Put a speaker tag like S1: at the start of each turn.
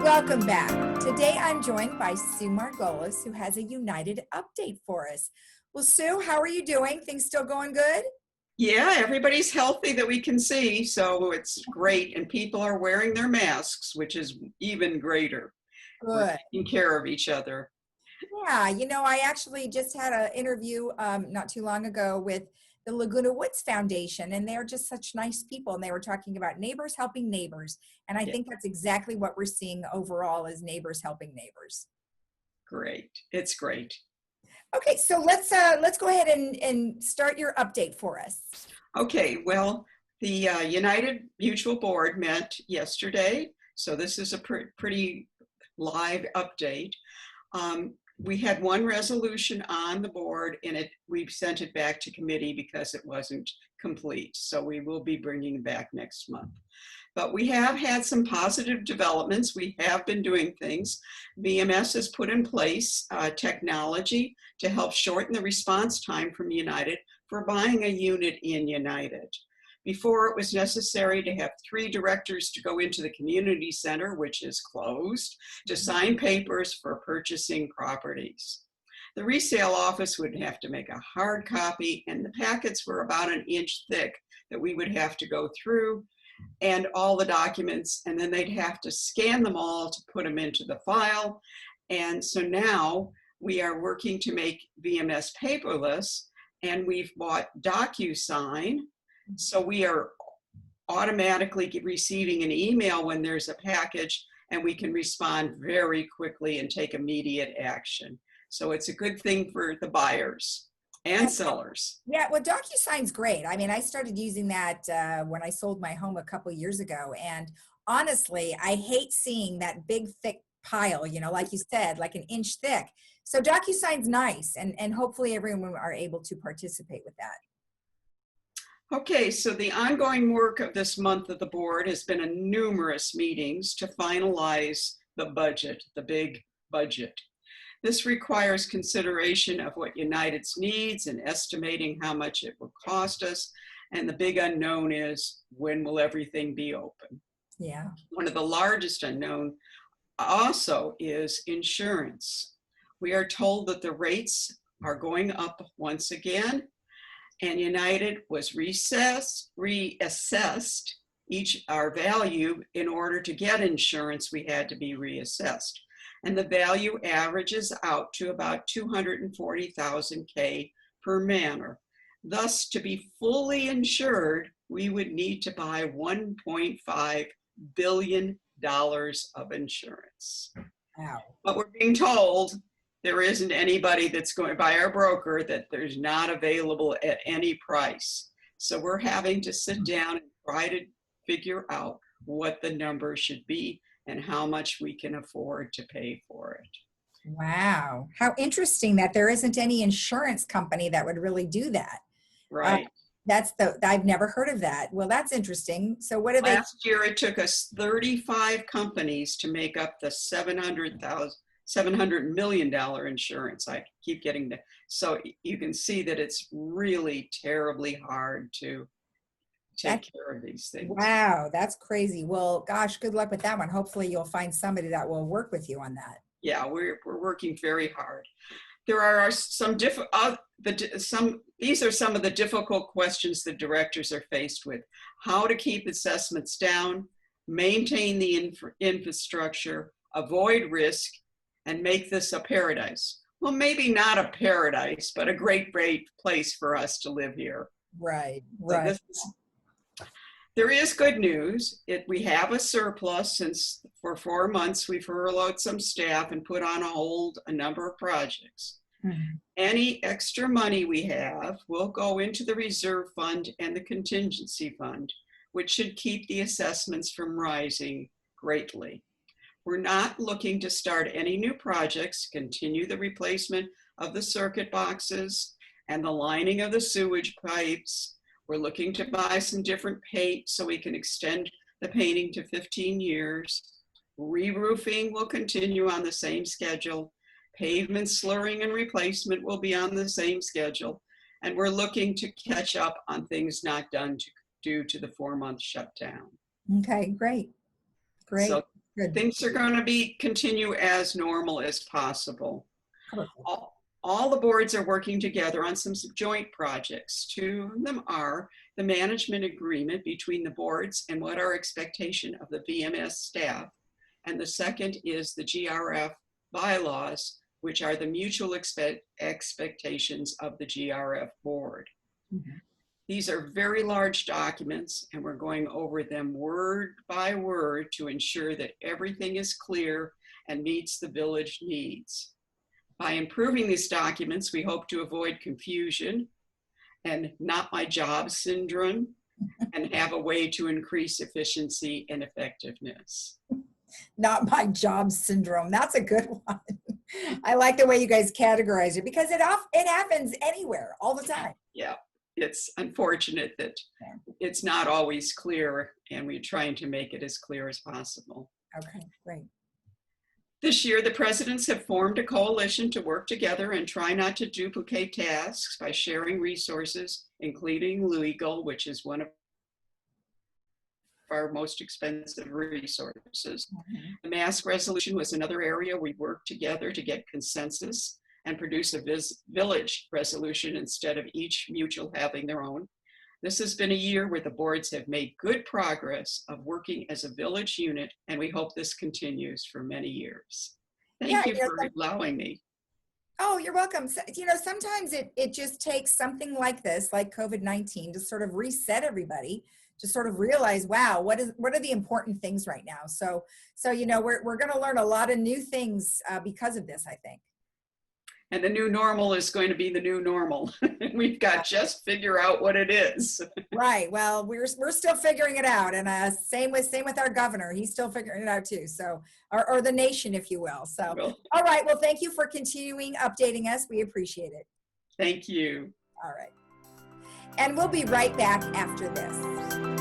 S1: Welcome back. Today I'm joined by Sue Margolis, who has a United update for us. Well, Sue, how are you doing? Things still going good?
S2: Yeah, everybody's healthy that we can see, so it's great. And people are wearing their masks, which is even greater. We're
S1: Good.
S2: taking care of each other.
S1: Yeah, I actually just had an interview not too long ago with the Laguna Woods Foundation, and they're just such nice people. And they were talking about neighbors helping neighbors. And I
S2: Yeah,
S1: think that's exactly what we're seeing overall is neighbors helping neighbors.
S2: great. It's great.
S1: Okay, so let's go ahead and start your update for us.
S2: Okay, well, the United Mutual Board met yesterday, so this is a pretty live update. We had one resolution on the board, and we sent it back to committee because it wasn't complete. So we will be bringing it back next month. But we have had some positive developments. We have been doing things. VMS has put in place technology to help shorten the response time from United for buying a unit in United. Before, it was necessary to have 3 directors to go into the community center, which is closed, to sign papers for purchasing properties. The resale office would have to make a hard copy, and the packets were about an inch thick that we would have to go through, and all the documents, and then they'd have to scan them all to put them into the file. And so now we are working to make VMS paperless, and we've bought DocuSign. So we are automatically receiving an email when there's a package, and we can respond very quickly and take immediate action. So it's a good thing for the buyers and sellers.
S1: Yeah, well, DocuSign's great. I mean, I started using that when I sold my home a couple years ago. And honestly, I hate seeing that big, thick pile, like you said, like an inch thick. So DocuSign's nice, and hopefully everyone are able to participate with that.
S2: Okay, so the ongoing work of this month of the board has been in numerous meetings to finalize the budget, the big budget. This requires consideration of what United's needs and estimating how much it will cost us. And the big unknown is, when will everything be open?
S1: Yeah.
S2: One of the largest unknown also is insurance. We are told that the rates are going up once again, and United was reassessed our value. In order to get insurance, we had to be reassessed. And the value averages out to about 240,000 K per manor. Thus, to be fully insured, we would need to buy $1.5 billion of insurance.
S1: Wow.
S2: But we're being told there isn't anybody that's going by our broker that there's not available at any price. So we're having to sit down and try to figure out what the number should be and how much we can afford to pay for it.
S1: Wow. How interesting that there isn't any insurance company that would really do that.
S2: Right.
S1: I've never heard of that. Well, that's interesting. So what do they?
S2: Last year, it took us 35 companies to make up the $700 million insurance. I keep getting that. So you can see that it's really terribly hard to take care of these things.
S1: Wow, that's crazy. Well, gosh, good luck with that one. Hopefully you'll find somebody that will work with you on that.
S2: Yeah, we're working very hard. There are some these are some of the difficult questions that directors are faced with. How to keep assessments down, maintain the infrastructure, avoid risk, and make this a paradise. Well, maybe not a paradise, but a great place for us to live here.
S1: Right,
S2: right. So there is good news. We have a surplus. Since for 4 months we've furloughed some staff and put on hold a number of projects. Mm-hmm. Any extra money we have will go into the reserve fund and the contingency fund, which should keep the assessments from rising greatly. We're not looking to start any new projects, continue the replacement of the circuit boxes and the lining of the sewage pipes. We're looking to buy some different paint so we can extend the painting to 15 years. Re-roofing will continue on the same schedule. Pavement slurring and replacement will be on the same schedule. And we're looking to catch up on things not done due to the 4-month shutdown.
S1: Okay, great. Great.
S2: So
S1: Good.
S2: things are going to continue as normal as possible.
S1: Perfect.
S2: All the boards are working together on some joint projects. Two of them are the management agreement between the boards and what our expectation of the VMS staff. And the second is the GRF bylaws, which are the mutual expectations of the GRF board.
S1: Mm-hmm.
S2: These are very large documents, and we're going over them word by word to ensure that everything is clear and meets the village needs. By improving these documents, we hope to avoid confusion and not my job syndrome, and have a way to increase efficiency and effectiveness.
S1: Not my job syndrome. That's a good one. I like the way you guys categorize it because it happens anywhere all the time.
S2: Yeah, it's unfortunate that it's not always clear, and we're trying to make it as clear as possible.
S1: Okay, great.
S2: This year, the presidents have formed a coalition to work together and try not to duplicate tasks by sharing resources, including legal, which is one of our most expensive resources.
S1: Mm-hmm.
S2: The mask resolution was another area we worked together to get consensus and produce a village resolution instead of each mutual having their own. This has been a year where the boards have made good progress of working as a village unit, and we hope this continues for many years. Thank you for allowing me.
S1: Oh, you're welcome. So, sometimes it just takes something like this, like COVID-19, to sort of reset everybody, to sort of realize, wow, what are the important things right now? So we're going to learn a lot of new things because of this, I think.
S2: And the new normal is going to be the new normal. We've got to just figure out what it is.
S1: Right. Well, we're still figuring it out, and same with our governor. He's still figuring it out too. So, or the nation, if you will. So, all right. Well, thank you for continuing updating us. We appreciate it.
S2: Thank you.
S1: All right. And we'll be right back after this.